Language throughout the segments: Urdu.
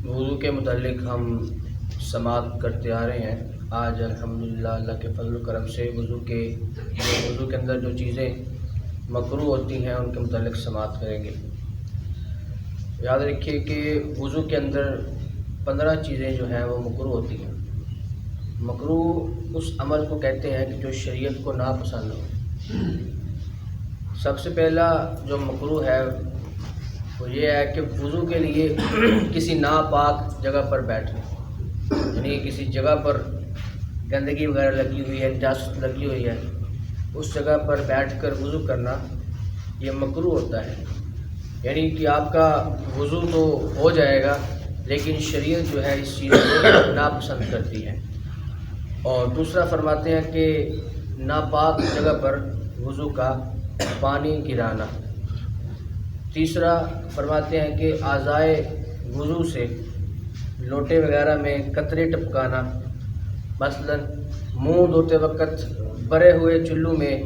وضو کے متعلق ہم سماعت کرتے آ رہے ہیں۔ آج الحمدللہ اللہ کے فضل و کرم سے وضو کے اندر جو چیزیں مکروہ ہوتی ہیں ان کے متعلق سماعت کریں گے۔ یاد رکھیے کہ وضو کے اندر 15 چیزیں جو ہیں وہ مکروہ ہوتی ہیں۔ مکروہ اس عمل کو کہتے ہیں کہ جو شریعت کو ناپسند ہو۔ سب سے پہلا جو مکروہ ہے وہ یہ ہے کہ وضو کے لیے کسی ناپاک جگہ پر بیٹھنا، یعنی کسی جگہ پر گندگی وغیرہ لگی ہوئی ہے، نجاست لگی ہوئی ہے، اس جگہ پر بیٹھ کر وضو کرنا یہ مکروہ ہوتا ہے۔ یعنی کہ آپ کا وضو تو ہو جائے گا لیکن شریعت جو ہے اس چیز کو ناپسند کرتی ہے۔ اور دوسرا فرماتے ہیں کہ ناپاک جگہ پر وضو کا پانی گرانا۔ تیسرا فرماتے ہیں کہ اعضائے وضو سے لوٹے وغیرہ میں قطرے ٹپکانا، مثلا منہ دھوتے وقت بھرے ہوئے چلو میں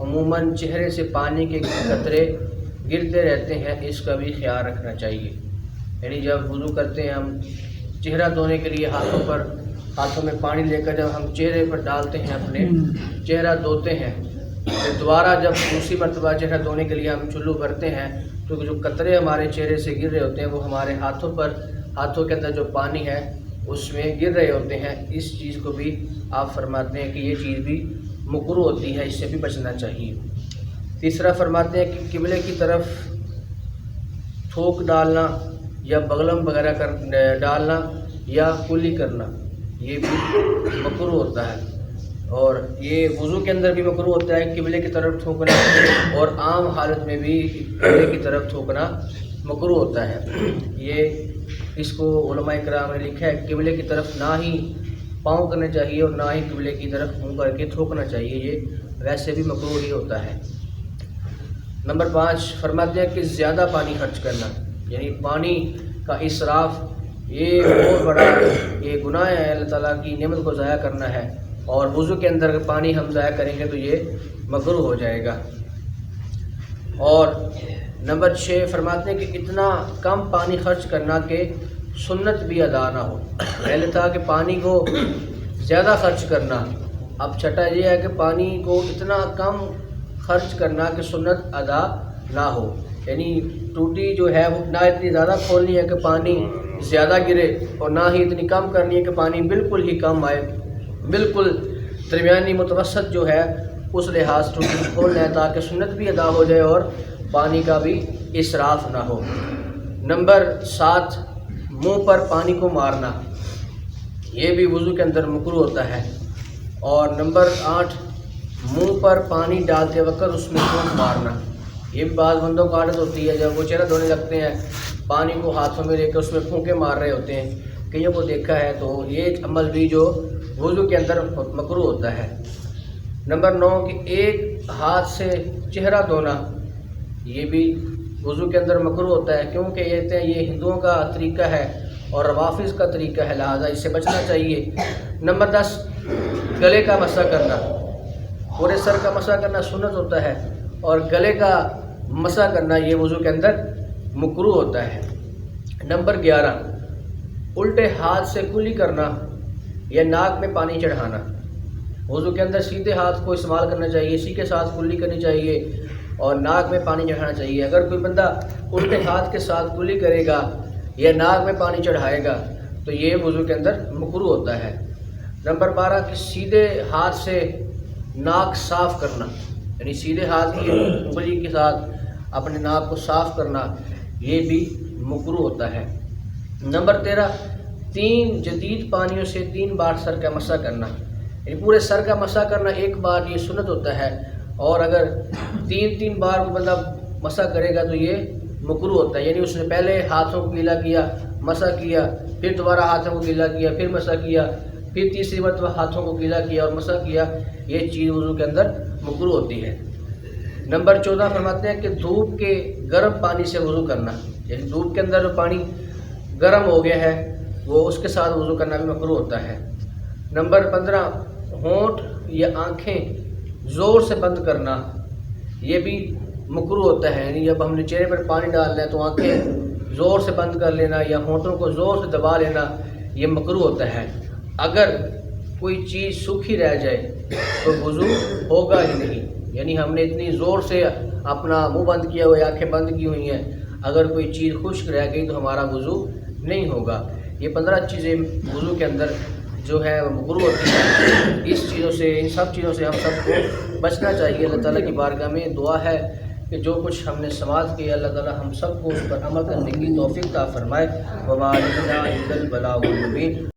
عموماً چہرے سے پانی کے قطرے گرتے رہتے ہیں، اس کا بھی خیال رکھنا چاہیے۔ یعنی جب وضو کرتے ہیں ہم چہرہ دھونے کے لیے ہاتھوں میں پانی لے کر جب ہم چہرے پر ڈالتے ہیں، اپنے چہرہ دھوتے ہیں، پھر دوبارہ جب دوسری مرتبہ چہرہ دھونے کے لیے ہم چلو بھرتے ہیں تو جو قطرے ہمارے چہرے سے گر رہے ہوتے ہیں وہ ہمارے ہاتھوں کے اندر جو پانی ہے اس میں گر رہے ہوتے ہیں۔ اس چیز کو بھی آپ فرماتے ہیں کہ یہ چیز بھی مکروہ ہوتی ہے، اس سے بھی بچنا چاہیے۔ تیسرا فرماتے ہیں کہ قبلے کی طرف تھوک ڈالنا یا بغلم وغیرہ ڈالنا یا کلی کرنا یہ بھی مکروہ ہوتا ہے، اور یہ وضو کے اندر بھی مکروہ ہوتا ہے۔ قبلے کی طرف تھوکنا اور عام حالت میں بھی قبلے کی طرف تھوکنا مکروہ ہوتا ہے۔ اس کو علماء کرام نے لکھا ہے، قبلے کی طرف نہ ہی پاؤں کرنا چاہیے اور نہ ہی قبلے کی طرف منہ کر کے تھوکنا چاہیے، یہ ویسے بھی مکروہ ہی ہوتا ہے۔ نمبر 5 فرماتے ہیں کہ زیادہ پانی خرچ کرنا، یعنی پانی کا اسراف یہ بہت بڑا یہ گناہ ہے، اللہ تعالیٰ کی نعمت کو ضائع کرنا ہے، اور وضو کے اندر اگر پانی ہم ضائع کریں گے تو یہ مکروہ ہو جائے گا۔ اور نمبر 6 فرماتے ہیں کہ اتنا کم پانی خرچ کرنا کہ سنت بھی ادا نہ ہو۔ پہلے تھا کہ پانی کو زیادہ خرچ کرنا، اب چھٹا یہ ہے کہ پانی کو اتنا کم خرچ کرنا کہ سنت ادا نہ ہو۔ یعنی ٹوٹی جو ہے وہ نہ اتنی زیادہ کھولنی ہے کہ پانی زیادہ گرے اور نہ ہی اتنی کم کرنی ہے کہ پانی بالکل ہی کم آئے، بالکل درمیانی متوسط جو ہے اس لحاظ ٹوٹی کھولنا ہے تاکہ سنت بھی ادا ہو جائے اور پانی کا بھی اسراف نہ ہو۔ نمبر 7 منہ پر پانی کو مارنا، یہ بھی وضو کے اندر مکروہ ہوتا ہے۔ اور نمبر 8 منہ پر پانی ڈالتے وقت اس میں پھونک مارنا، یہ بھی بعض بندوں کو عادت ہوتی ہے، جب وہ چہرہ دھونے لگتے ہیں پانی کو ہاتھوں میں لے کے اس میں پھونکے مار رہے ہوتے ہیں، کئیوں کو دیکھا ہے، تو یہ عمل بھی جو وضو کے اندر مکروہ ہوتا ہے۔ نمبر 9 کہ ایک ہاتھ سے چہرہ دھونا، یہ بھی وضو کے اندر مکروہ ہوتا ہے، کیونکہ یہ ہندوؤں کا طریقہ ہے اور روافظ کا طریقہ ہے، لہذا اس سے بچنا چاہیے۔ نمبر 10 گلے کا مسح کرنا، پورے سر کا مسح کرنا سنت ہوتا ہے اور گلے کا مسح کرنا یہ وضو کے اندر مکروہ ہوتا ہے۔ نمبر 11 الٹے ہاتھ سے کلی کرنا یا ناک میں پانی چڑھانا، وضو کے اندر سیدھے ہاتھ کو استعمال کرنا چاہیے، اسی کے ساتھ کلی کرنی چاہیے اور ناک میں پانی چڑھانا چاہیے۔ اگر کوئی بندہ الٹے ہاتھ کے ساتھ کلی کرے گا یا ناک میں پانی چڑھائے گا تو یہ وضو کے اندر مکروہ ہوتا ہے۔ نمبر 12 کہ سیدھے ہاتھ سے ناک صاف کرنا، یعنی سیدھے ہاتھ کی انگلی کے ساتھ اپنے ناک کو صاف کرنا یہ بھی مکروہ ہوتا ہے۔ نمبر 13 3 جدید پانیوں سے 3 بار سر کا مسح کرنا، یعنی پورے سر کا مسح کرنا ایک بار یہ سنت ہوتا ہے، اور اگر 3 بار وہ بندہ مسح کرے گا تو یہ مکروہ ہوتا ہے، یعنی اس نے پہلے ہاتھوں کو گیلا کیا، مسح کیا، پھر دوبارہ ہاتھوں کو گیلا کیا، پھر مسح کیا، پھر تیسری مرتبہ ہاتھوں کو گیلا کیا اور مسح کیا، یہ چیز وضو کے اندر مکروہ ہوتی ہے۔ نمبر 14 فرماتے ہیں کہ دھوپ کے گرم پانی سے وضو کرنا، یعنی دھوپ کے اندر جو پانی گرم ہو گیا ہے وہ اس کے ساتھ وضو کرنا بھی مکروہ ہوتا ہے۔ نمبر 15 ہونٹ یا آنکھیں زور سے بند کرنا، یہ بھی مکروہ ہوتا ہے، یعنی جب ہم نے چہرے پر پانی ڈالنا ہے تو آنکھیں زور سے بند کر لینا یا ہونٹوں کو زور سے دبا لینا یہ مکروہ ہوتا ہے۔ اگر کوئی چیز سوکھی رہ جائے تو وضو ہوگا ہی نہیں، یعنی ہم نے اتنی زور سے اپنا منہ بند کیا ہوا ہے، آنکھیں بند کی ہوئی ہیں، اگر کوئی چیز خشک رہ گئی تو ہمارا وضو نہیں ہوگا۔ یہ 15 چیزیں وضو کے اندر جو ہے مکروہ ہوتی ہیں، اس چیزوں سے، ان سب چیزوں سے ہم سب کو بچنا چاہیے۔ اللہ تعالیٰ کی بارگاہ میں دعا ہے کہ جو کچھ ہم نے سماعت کیا اللہ تعالیٰ ہم سب کو اس پر عمل کرنے کی توفیق عطا فرمائے۔ وَمَا عَلَيْنَا إِلَّا الْبَلَاغُ الْمُبِينُ۔